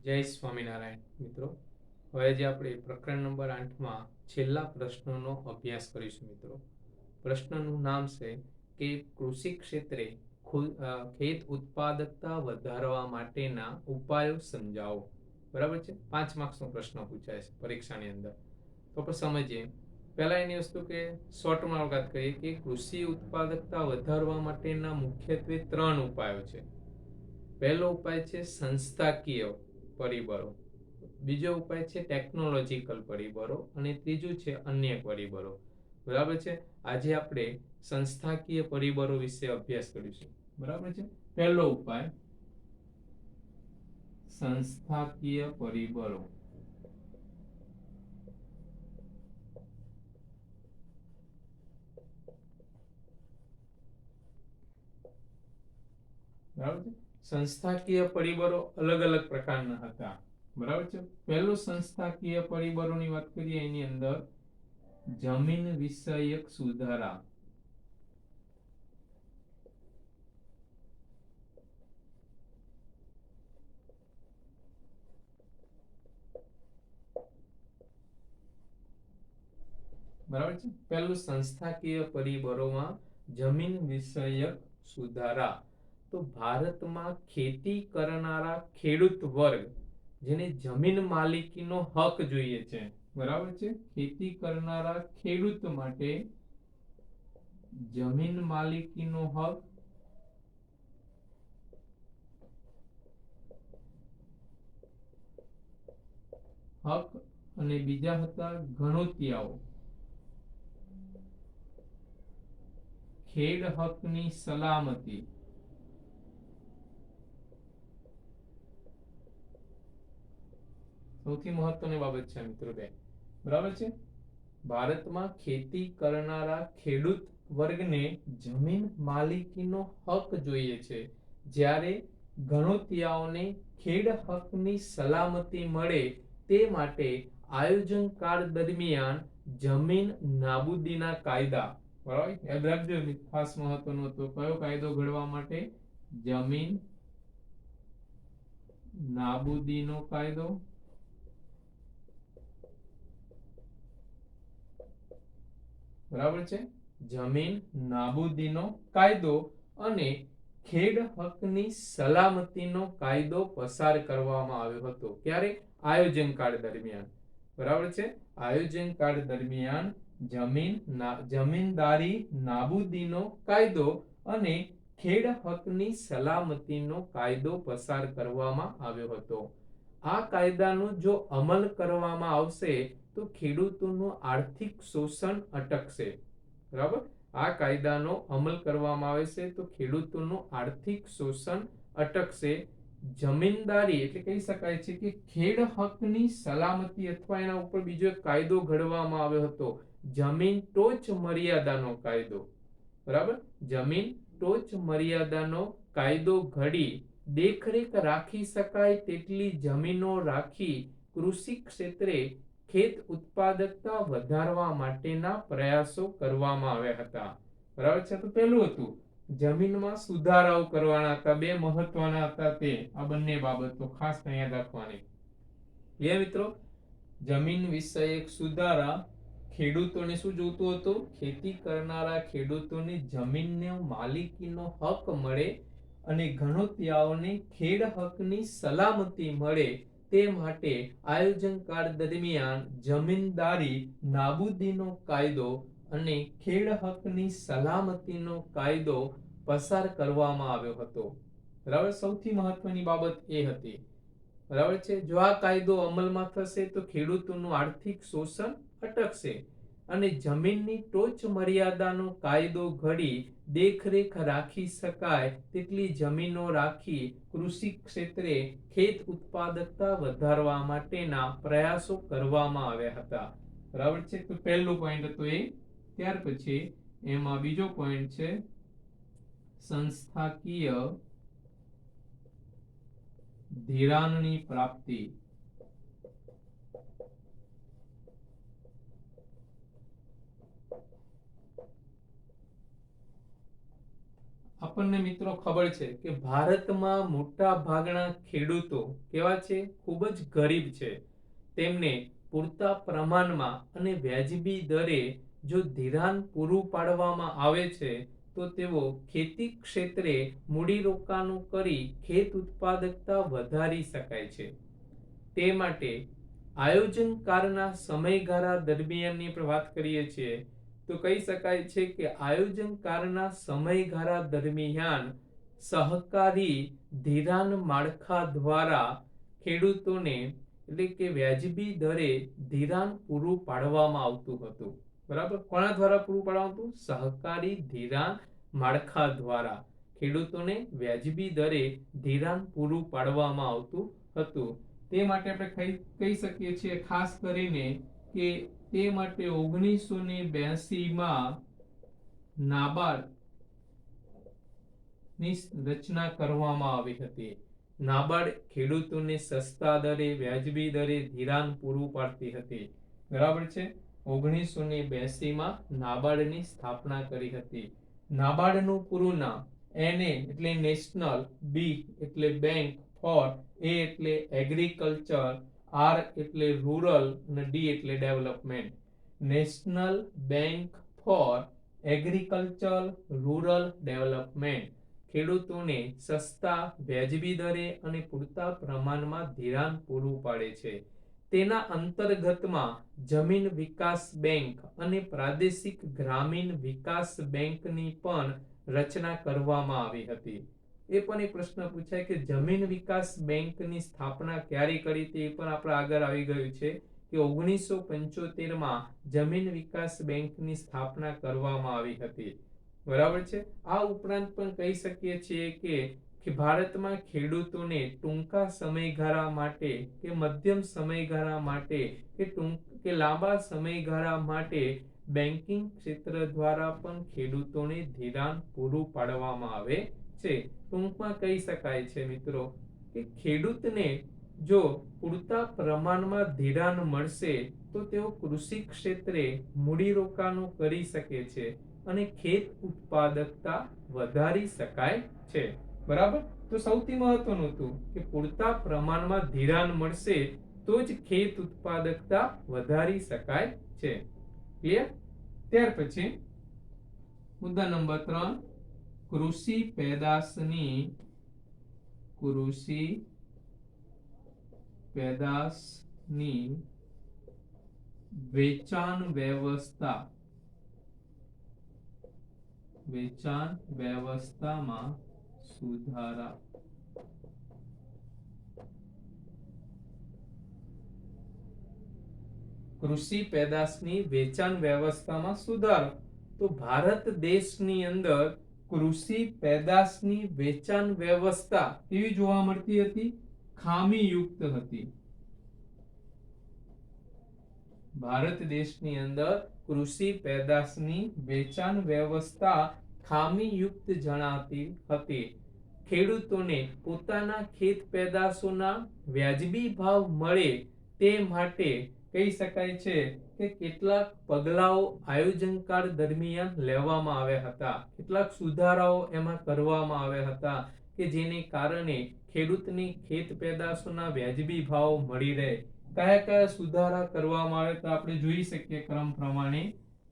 જય સ્વામિનારાયણ મિત્રો. હવે જે આપણે પ્રકરણ નંબર 8માં છેલ્લા પ્રશ્નોનો અભ્યાસ કરીશું મિત્રો. પ્રશ્નનું નામ છે કે કૃષિ ક્ષેત્રે ખેત ઉત્પાદકતા વધારવા માટેના ઉપાયો સમજાવો. બરાબર છે, 5 માર્ક્સનો પ્રશ્ન પૂછાય છે પરીક્ષાની અંદર. તો આપણે સમજીએ. પહેલા એની વસ્તુ કે શોર્ટમાં વાત કરીએ કે કૃષિ ઉત્પાદકતા વધારવા માટેના મુખ્યત્વે 3 ઉપાયો છે. પહેલો ઉપાય છે સંસ્થાકીય પરિબળો, બીજો ઉપાય છે ટેકનોલોજીકલ પરિબળો અને ત્રીજું છે અન્ય પરિબળો. બરાબર છે. આજે આપણે સંસ્થાકીય પરિબળો વિશે અભ્યાસ કરીશું. બરાબર છે. પહેલો ઉપાય સંસ્થાકીય પરિબળો. બરાબર છે. સંસ્થાકીય પરિબળો અલગ અલગ પ્રકારના હતા. બરાબર છે. પહેલું સંસ્થાકીય પરિબળોની વાત કરીએ એની અંદર જમીન વિષયક સુધારા. બરાબર છે. પહેલું સંસ્થાકીય પરિબળોમાં જમીન વિષયક સુધારા. તો ભારતમાં ખેતી કરનારા ખેડૂત વર્ગ જેને જમીન માલિકીનો હક જોઈએ છે. બરાબર છે. ખેતી કરનારા ખેડૂત માટે જમીન માલિકીનો હક અને બીજા હતા ગણોતિયાઓ. ખેડ હકની સલામતી. સૌથી મહત્વની બાબત છે મિત્રો બે. બરાબર છે. ભારતમાં ખેતી કરનારા ખેડૂત વર્ગને જમીન માલિકીનો હક જોઈએ છે, જ્યારે ગણોતિયાઓને ખેડ હકની સલામતી મળે તે માટે આયોજન કાળ દરમિયાન જમીન નાબૂદીના કાયદા. બરાબર, યાદ રાખજો, ખાસ મહત્વનો હતો. કયો કાયદો ઘડવા માટે? જમીન નાબૂદીનો કાયદો. બરાબર છે. જમીન નાબૂદીનો કાયદો અને ખેડ હકની સલામતીનો કાયદો પસાર કરવામાં આવ્યો હતો. ક્યારે? આયોજન કાળ દરમિયાન. બરાબર છે. આયોજન કાળ દરમિયાન જમીનદારી નાબૂદીનો કાયદો અને ખેડ હકની સલામતીનો કાયદો પસાર કરવામાં આવ્યો હતો. આ કાયદાનો જો અમલ કરવામાં આવશે તો ખેડૂતોનું આર્થિક શોષણ અટકશે. બરાબર. આ કાયદાનો અમલ કરવામાં આવે છે તો ખેડૂતોનું આર્થિક શોષણ અટકશે. જમીનદારી એટલે કહી શકાય છે કે ખેડ હકની સલામતી અથવા એના ઉપર બીજો એક કાયદો ઘડવામાં આવ્યો હતો, જમીન ટોચ મર્યાદાનો કાયદો. બરાબર. જમીન ટોચ મર્યાદાનો કાયદો ઘડી દેખરેખ રાખી શકાય તેટલી જમીનો રાખી કૃષિ ક્ષેત્રે ખેત ઉત્પાદકતા વધારવા માટેના પ્રયાસો કરવામાં આવ્યા હતા. બરાબર છે. તો પહેલું હતું જમીનમાં સુધારાઓ કરવાના હતા. બે મહત્વના હતા તે આ બંને બાબતો ખાસ યાદ રાખવાની. એ મિત્રો, જમીન વિષયક સુધારા. ખેડૂતોને શું જોતું હતું? ખેતી કરનારા ખેડૂતોને જમીનનો માલિકીનો હક મળે અને ગણોતિયાઓને ખેડ હકની સલામતી મળે તે માટે આયોજન કાળ દરમિયાન જમીનદારી નાબૂદીનો કાયદો અને ખેડ હકની સલામતીનો કાયદો પસાર કરવામાં આવ્યો હતો. બરાબર. સૌથી મહત્વની બાબત એ હતી. બરાબર છે. જો આ કાયદો અમલમાં થશે તો ખેડૂતોનું આર્થિક શોષણ અટકશે અને જમીનની ટોચ મર્યાદાનો કાયદો ઘડી દેખરેખ રાખી શકાય તેટલી જમીનો રાખી કૃષિ ક્ષેત્રે ખેત ઉત્પાદકતા વધારવા માટેના પ્રયાસો કરવામાં આવ્યા હતા. બરાબર છે. તો પહેલું પોઈન્ટ હતો એ. ત્યાર પછી એમાં બીજો પોઈન્ટ છે સંસ્થાકીય ધિરાણની પ્રાપ્તિ. આ આપણને મિત્રો ખબર છે કે ભારતમાં મોટા ભાગના ખેડૂતો કેવા છે? ખૂબ જ ગરીબ છે. તેમને પૂરતા પ્રમાણમાં અને વ્યાજબી દરે જો ધિરાણ પૂરું પાડવામાં આવે છે તો તેઓ ખેતી ક્ષેત્રે મૂડીરોકાણ કરી ખેત ઉત્પાદકતા વધારી શકાય છે. તે માટે આયોજનકાળના સમયગાળા દરમિયાનની આપણે વાત કરીએ છીએ તો કહી શકાય છે કે આયોજનકાળના સમયગાળા દરમિયાન સહકારી ધિરાણ માળખા દ્વારા ખેડૂતોને એટલે કે વ્યાજબી દરે ધિરાણ પૂરું પાડવામાં આવતું હતું. બરાબર, કોના દ્વારા પૂરું પાડવામાં આવતું? સહકારી ધિરાણ માળખા દ્વારા ખેડૂતોને વ્યાજબી દરે ધિરાણ પૂરું પાડવામાં આવતું હતું. તે માટે આપણે કહી શકીએ છીએ ખાસ કરીને કે તે માટે 1982 માં નાબાર્ડ ની રચના કરવામાં આવી હતી. નાબાર્ડ ખેડૂતોને સસ્તા દરે વ્યાજબી દરે ધિરાણ પૂરું પાડતી હતી. બરાબર છે. 1982 માં નાબાર્ડની સ્થાપના કરી હતી. નાબાર્ડનું પૂરું નામ NA એટલે નેશનલ, B એટલે બેંક, ફોર A એટલે એગ્રીકલ્ચર, R એટલે રૂરલ અને D એટલે development. National bank four agriculture rural development ખેડૂતોને સસ્તા વ્યાજબી દરે અને પૂરતા પ્રમાણમાં ધિરાણ પૂરું પાડે છે. તેના અંતર્ગતમાં જમીન વિકાસ બેંક અને પ્રાદેશિક ગ્રામીણ વિકાસ બેંકની પણ રચના કરવામાં આવી હતી. એ પણ એક પ્રશ્ન પૂછાય કે જમીન વિકાસ બેંકની સ્થાપના ક્યારે કરી હતી? એ પણ આપણે આગળ આવી ગયું છે કે 1975 માં જમીન વિકાસ બેંકની સ્થાપના કરવામાં આવી હતી. બરાબર છે. આ ઉપરાંત પણ કહી શકીએ છીએ કે ભારતમાં ખેડૂતોને ટૂંકા સમયગાળા માટે કે મધ્યમ સમયગાળા માટે કે લાંબા સમયગાળા માટે બેન્કિંગ ક્ષેત્ર દ્વારા પણ ખેડૂતોને ધિરાણ પૂરું પાડવામાં આવે છે. ટૂંકમાં કહી શકાય છે મિત્રો કે ખેડૂતને જો પૂરતા પ્રમાણમાં ધિરાણ મળશે તો તેઓ કૃષિ ક્ષેત્રે મૂડીરોકાણો કરી શકે છે અને ખેત ઉત્પાદકતા વધારી શકાય છે. બરાબર. તો સૌથી મહત્વનું હતું કે પૂરતા પ્રમાણમાં ધિરાણ મળશે તો જ ખેત ઉત્પાદકતા વધારી શકાય છે. ક્લિયર? ત્યાર પછી મુદ્દા નંબર 3, કૃષિ પેદાશની વેચાણ વ્યવસ્થામાં સુધારા. કૃષિ પેદાશની વેચાણ વ્યવસ્થામાં સુધારો. તો ભારત દેશની અંદર કૃષિ પેદાશની વેચાણ વ્યવસ્થા કેવી જોવા મળતી હતી? ખામીયુક્ત હતી. ભારત દેશની અંદર કૃષિ પેદાશની વેચાણ વ્યવસ્થા ખામીયુક્ત જણાતી હતી. ખેડૂતોને પોતાના ખેત પેદાશોના વ્યાજબી ભાવ મળે તે માટે કહી શકાય છે કે કેટલાક પગલાઓ આયોજનકાળ દરમિયાન લેવામાં આવ્યા હતા. કેટલાક સુધારાઓ એમાં કરવામાં આવ્યા હતા કે જેને કારણે ખેડૂતની ખેત પેદાશોના વ્યાજબી ભાવ મળી રહે. કયા કયા સુધારા કરવામાં આવે તો આપણે જોઈ શકીએ ક્રમ પ્રમાણે.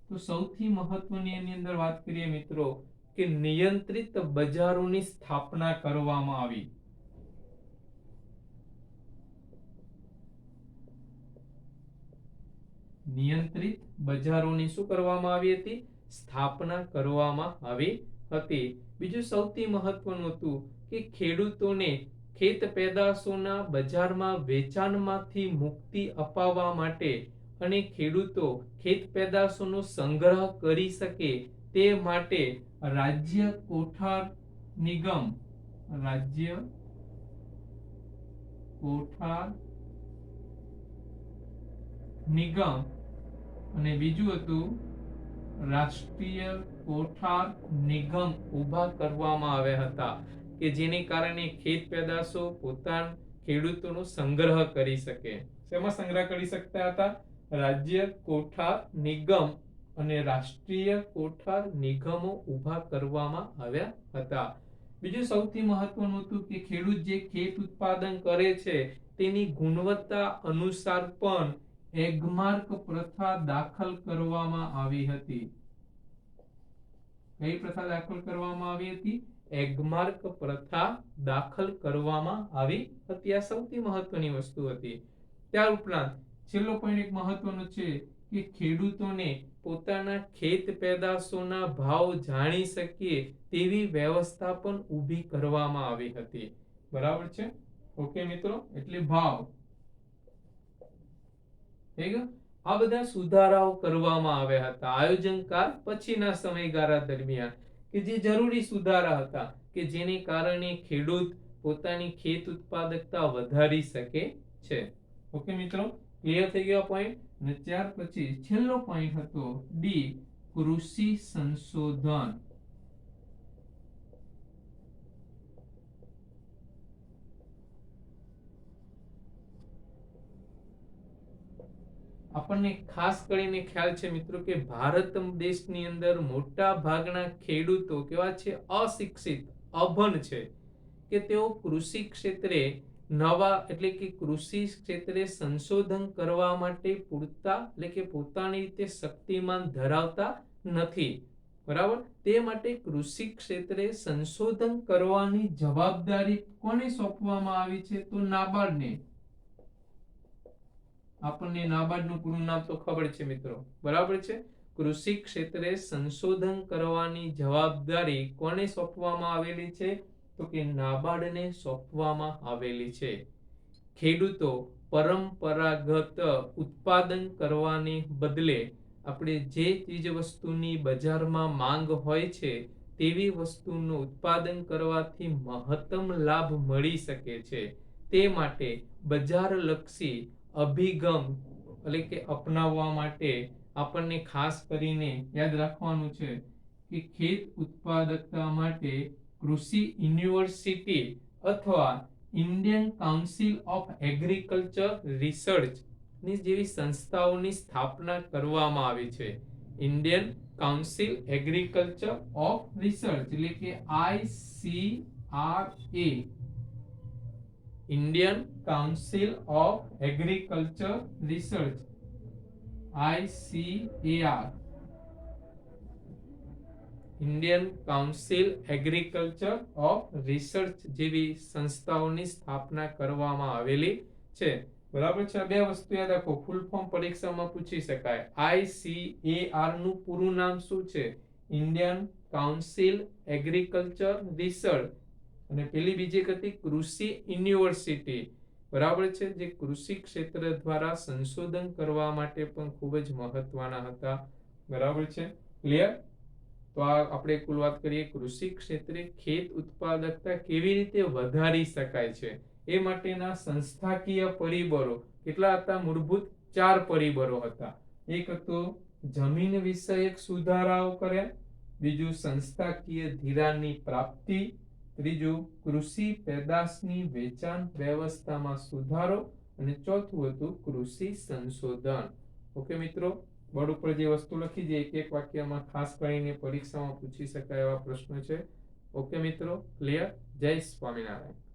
તો સૌથી મહત્વની એની અંદર વાત કરીએ મિત્રો કે નિયંત્રિત બજારોની સ્થાપના કરવામાં આવી. નિયંત્રિત બજારોની શું કરવામાં આવી હતી? સ્થાપના કરવામાં આવી હતી. બીજું સૌથી મહત્વનું હતું કે ખેડૂતોને ખેત પેદાશોના બજારમાં વેચાણમાંથી મુક્તિ અપાવવા માટે અને ખેડૂતો ખેત પેદાશોનો સંગ્રહ કરી શકે તે માટે રાજ્ય કોઠાર નિગમ અને બીજું હતું રાષ્ટ્રીય કોઠાર નિગમ ઊભા કરવામાં આવ્યા હતા કે જેને કારણે ખેત પેદાશો પોતાના ખેડૂતોનો સંગ્રહ કરી શકે. શેમાં સંગ્રહ કરી શકતા હતા? રાજ્ય કોઠાર નિગમ અને રાષ્ટ્રીય કોઠાર નિગમો ઊભા કરવામાં આવ્યા હતા. બીજું સૌથી મહત્વનું હતું કે ખેડૂત જે ખેત ઉત્પાદન કરે છે તેની ગુણવત્તા અનુસાર પણ એગમાર્ક પ્રથા દાખલ કરવામાં આવી હતી. કઈ પ્રથા દાખલ કરવામાં આવી હતી? એગમાર્ક પ્રથા દાખલ કરવામાં આવી હતી. આ સૌથી મહત્વની વસ્તુ હતી. ત્યાર ઉપરાંત છેલ્લો પોઈન્ટ એક મહત્વનો છે કે ખેડૂતોને પોતાના ખેત પેદાશોના ભાવ જાણી શકીએ તેવી વ્યવસ્થા પણ ઊભી કરવામાં આવી હતી. બરાબર છે? ઓકે મિત્રો, એટલે ભાવ થઈ ગયો. આ બધા સુધારાઓ કરવામાં આવ્યા હતા આયોજનકાળ પછીના સમયગાળા દરમિયાન, કે જે જરૂરી સુધારા હતા કે જેને કારણે ખેડૂત પોતાની ખેત ઉત્પાદકતા વધારી શકે છે. ઓકે મિત્રો, ક્લિયર થઈ ગયો પોઈન્ટ. અને ત્યાર પછી છેલ્લો પોઈન્ટ હતો ડી, કૃષિ સંશોધન. આપણને ખાસ કરીને ખ્યાલ છે મિત્રો કે ભારત દેશની અંદર મોટા ભાગના ખેડૂતો કેવા છે? અશિક્ષિત, અભણ છે, કે તેઓ કૃષિ ક્ષેત્રે નવા એટલે કે કૃષિ ક્ષેત્રે સંશોધન કરવા માટે પૂરતા એટલે કે પોતાની રીતે શક્તિમાન ધરાવતા નથી. બરાબર? તે માટે કૃષિ ક્ષેત્રે સંશોધન કરવાની જવાબદારી કોને સોંપવામાં આવી છે? તો નાબાર્ડને. આપણને નાબાર્ડનું પૂરું નામ તો ખબર છે મિત્રો. બરાબર છે? કૃષિ ક્ષેત્રે સંશોધન કરવાની જવાબદારી કોને સોંપવામાં આવેલી છે? તો કે નાબાર્ડને સોંપવામાં આવેલી છે. ખેડૂતો પરંપરાગત ઉત્પાદન કરવાને બદલે આપણે જે ચીજ વસ્તુની બજારમાં માંગ હોય છે તેવી વસ્તુનું ઉત્પાદન કરવાથી મહત્તમ લાભ મળી શકે છે. તે માટે બજારલક્ષી અભિગમ એટલે કે અપનાવવા માટે આપણને ખાસ કરીને યાદ રાખવાનું છે કે ખેત ઉત્પાદકતા માટે કૃષિ યુનિવર્સિટી અથવા Indian council of agriculture research ની જેવી સંસ્થાઓની સ્થાપના કરવામાં આવી છે. Indian council agriculture of research એટલે કે ICRA, Indian council of agriculture research, ICAR, Indian council agriculture of research જેવી સંસ્થાઓની સ્થાપના કરવામાં આવેલી છે. બરાબર છે? બે વસ્તુ યાદ રાખો, ફૂલ ફોર્મ પરીક્ષામાં પૂછી શકાય. ICAR નું પૂરું નામ શું છે? Indian council agriculture research. અને પેલી બીજી હતી કૃષિ યુનિવર્સિટી. બરાબર છે? જે કૃષિ ક્ષેત્ર દ્વારા સંશોધન કરવા માટે પણ ખૂબ જ મહત્વના હતા. બરાબર છે? ક્લિયર? તો આ આપણે કુલ વાત કરીએ કૃષિ ક્ષેત્રે ખેત ઉત્પાદકતા કેવી રીતે વધારી શકાય છે એ માટેના સંસ્થાકીય પરિબળો કેટલા હતા? મૂળભૂત 4 પરિબળો હતા. એક હતો જમીન વિષયક સુધારાઓ કર્યા, બીજું સંસ્થાકીય ધિરાણની પ્રાપ્તિ, ત્રીજું કૃષિ પેદાશની વેચાણ વ્યવસ્થામાં સુધારો, અને ચોથું હતું કૃષિ સંશોધન. ઓકે મિત્રો, બોર્ડ ઉપર જે વસ્તુ લખી છે એક એક વાક્યમાં ખાસ કરીને પરીક્ષામાં પૂછી શકાય એવા પ્રશ્નો છે. ઓકે મિત્રો, ક્લિયર? જય સ્વામિનારાયણ.